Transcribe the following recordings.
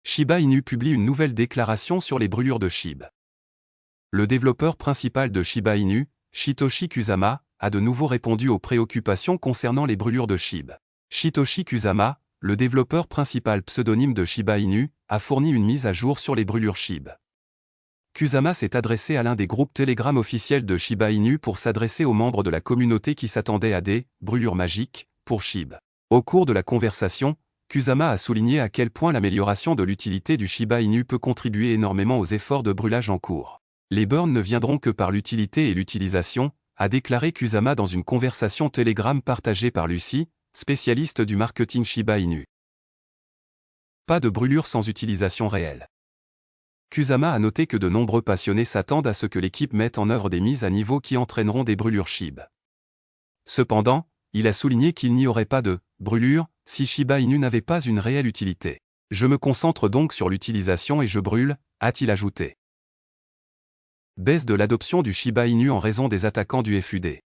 Shiba Inu publie une nouvelle déclaration sur les brûlures de SHIB. Le développeur principal de Shiba Inu, Shitoshi Kusama, a de nouveau répondu aux préoccupations concernant les brûlures de SHIB. Shitoshi Kusama, le développeur principal pseudonyme de Shiba Inu, a fourni une mise à jour sur les brûlures SHIB. Kusama s'est adressé à l'un des groupes Telegram officiels de Shiba Inu pour s'adresser aux membres de la communauté qui s'attendaient à des « brûlures magiques » pour SHIB. Au cours de la conversation, Kusama a souligné à quel point l'amélioration de l'utilité du Shiba Inu peut contribuer énormément aux efforts de brûlage en cours. Les burns ne viendront que par l'utilité et l'utilisation, a déclaré Kusama dans une conversation Telegram partagée par Lucy, spécialiste du marketing Shiba Inu. Pas de brûlure sans utilisation réelle. Kusama a noté que de nombreux passionnés s'attendent à ce que l'équipe mette en œuvre des mises à niveau qui entraîneront des brûlures SHIB. Cependant, il a souligné qu'il n'y aurait pas de « brûlure » si Shiba Inu n'avait pas une réelle utilité. Je me concentre donc sur l'utilisation et je brûle, a-t-il ajouté. Baisse de l'adoption du Shiba Inu en raison des attaquants du FUD.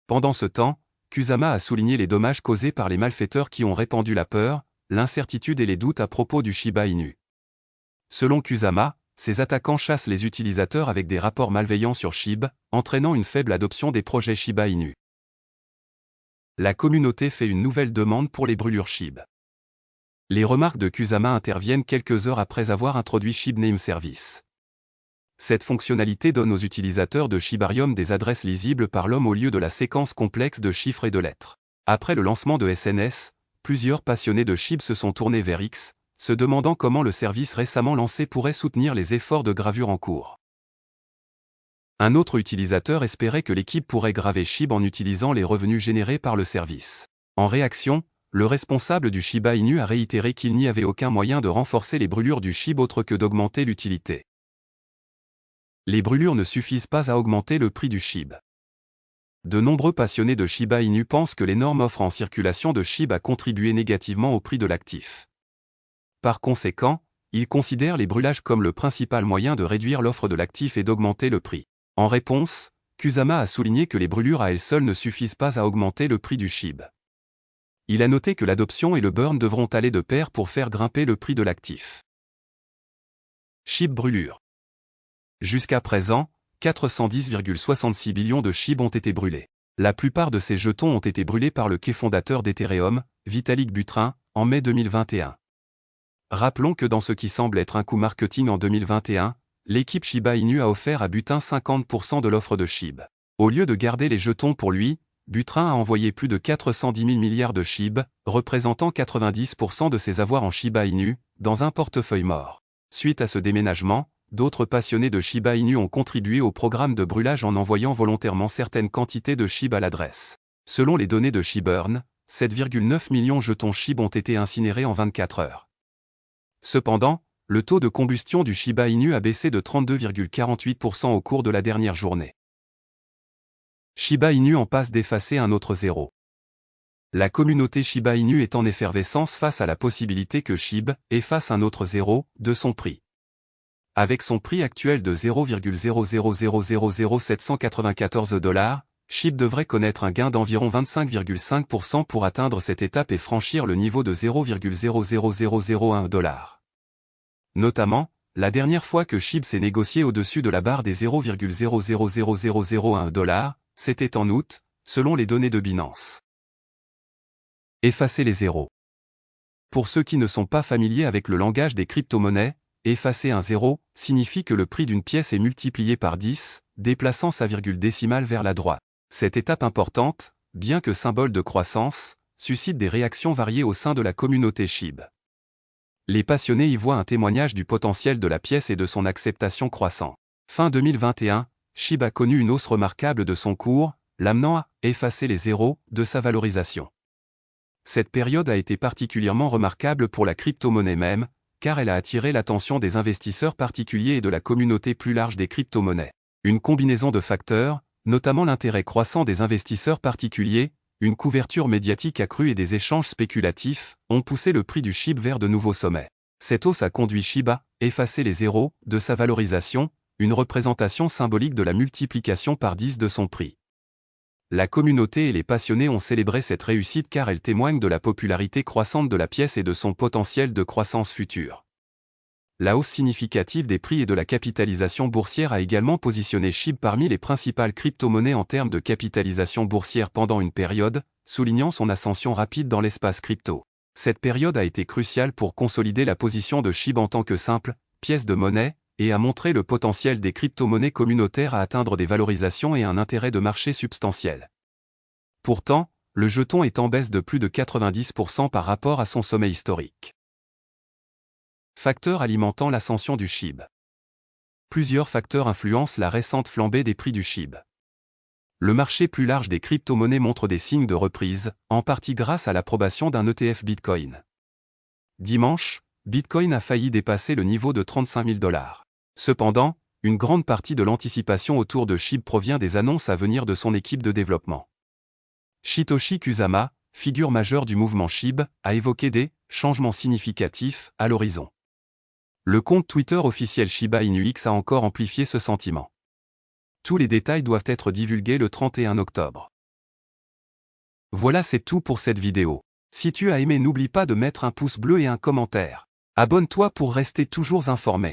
Pendant ce temps, Kusama a souligné les dommages causés par les malfaiteurs qui ont répandu la peur, l'incertitude et les doutes à propos du Shiba Inu. Selon Kusama, ces attaquants chassent les utilisateurs avec des rapports malveillants sur SHIB, entraînant une faible adoption des projets Shiba Inu. La communauté fait une nouvelle demande pour les brûlures SHIB. Les remarques de Kusama interviennent quelques heures après avoir introduit SHIB Name Service. Cette fonctionnalité donne aux utilisateurs de Shibarium des adresses lisibles par l'homme au lieu de la séquence complexe de chiffres et de lettres. Après le lancement de SNS, plusieurs passionnés de SHIB se sont tournés vers X, se demandant comment le service récemment lancé pourrait soutenir les efforts de gravure en cours. Un autre utilisateur espérait que l'équipe pourrait graver SHIB en utilisant les revenus générés par le service. En réaction, le responsable du Shiba Inu a réitéré qu'il n'y avait aucun moyen de renforcer les brûlures du SHIB autre que d'augmenter l'utilité. Les brûlures ne suffisent pas à augmenter le prix du SHIB. De nombreux passionnés de Shiba Inu pensent que l'énorme offre en circulation de SHIB a contribué négativement au prix de l'actif. Par conséquent, ils considèrent les brûlages comme le principal moyen de réduire l'offre de l'actif et d'augmenter le prix. En réponse, Kusama a souligné que les brûlures à elles seules ne suffisent pas à augmenter le prix du SHIB. Il a noté que l'adoption et le burn devront aller de pair pour faire grimper le prix de l'actif. SHIB brûlure. Jusqu'à présent, 410,66 billions de SHIB ont été brûlés. La plupart de ces jetons ont été brûlés par le fondateur d'Ethereum, Vitalik Buterin, en mai 2021. Rappelons que dans ce qui semble être un coup marketing en 2021, l'équipe Shiba Inu a offert à Buterin 50% de l'offre de SHIB. Au lieu de garder les jetons pour lui, Buterin a envoyé plus de 410 000 milliards de SHIB, représentant 90% de ses avoirs en Shiba Inu, dans un portefeuille mort. Suite à ce déménagement, d'autres passionnés de Shiba Inu ont contribué au programme de brûlage en envoyant volontairement certaines quantités de SHIB à l'adresse. Selon les données de SHIBurn, 7,9 millions de jetons SHIB ont été incinérés en 24 heures. Cependant, le taux de combustion du Shiba Inu a baissé de 32,48% au cours de la dernière journée. Shiba Inu en passe d'effacer un autre zéro. La communauté Shiba Inu est en effervescence face à la possibilité que SHIB efface un autre zéro de son prix. Avec son prix actuel de 0,0000794 $, SHIB devrait connaître un gain d'environ 25,5% pour atteindre cette étape et franchir le niveau de 0,000001 $. Notamment, la dernière fois que SHIB s'est négocié au-dessus de la barre des 0,000001 $, c'était en août, selon les données de Binance. Effacer les zéros. Pour ceux qui ne sont pas familiers avec le langage des crypto-monnaies, effacer un zéro signifie que le prix d'une pièce est multiplié par 10, déplaçant sa virgule décimale vers la droite. Cette étape importante, bien que symbole de croissance, suscite des réactions variées au sein de la communauté SHIB. Les passionnés y voient un témoignage du potentiel de la pièce et de son acceptation croissante. Fin 2021, SHIB a connu une hausse remarquable de son cours, l'amenant à effacer les zéros de sa valorisation. Cette période a été particulièrement remarquable pour la crypto-monnaie même, car elle a attiré l'attention des investisseurs particuliers et de la communauté plus large des crypto-monnaies. Une combinaison de facteurs, notamment l'intérêt croissant des investisseurs particuliers, une couverture médiatique accrue et des échanges spéculatifs, ont poussé le prix du SHIB vers de nouveaux sommets. Cette hausse a conduit SHIB à effacer les zéros de sa valorisation, une représentation symbolique de la multiplication par 10 de son prix. La communauté et les passionnés ont célébré cette réussite car elle témoigne de la popularité croissante de la pièce et de son potentiel de croissance future. La hausse significative des prix et de la capitalisation boursière a également positionné SHIB parmi les principales crypto-monnaies en termes de capitalisation boursière pendant une période, soulignant son ascension rapide dans l'espace crypto. Cette période a été cruciale pour consolider la position de SHIB en tant que simple pièce de monnaie et a montré le potentiel des crypto-monnaies communautaires à atteindre des valorisations et un intérêt de marché substantiel. Pourtant, le jeton est en baisse de plus de 90% par rapport à son sommet historique. Facteurs alimentant l'ascension du SHIB. Plusieurs facteurs influencent la récente flambée des prix du SHIB. Le marché plus large des crypto-monnaies montre des signes de reprise, en partie grâce à l'approbation d'un ETF Bitcoin. Dimanche, Bitcoin a failli dépasser le niveau de 35 000 $. Cependant, une grande partie de l'anticipation autour de SHIB provient des annonces à venir de son équipe de développement. Satoshi Kusama, figure majeure du mouvement SHIB, a évoqué des changements significatifs à l'horizon. Le compte Twitter officiel Shiba Inu X a encore amplifié ce sentiment. Tous les détails doivent être divulgués le 31 octobre. Voilà, c'est tout pour cette vidéo. Si tu as aimé, n'oublie pas de mettre un pouce bleu et un commentaire. Abonne-toi pour rester toujours informé.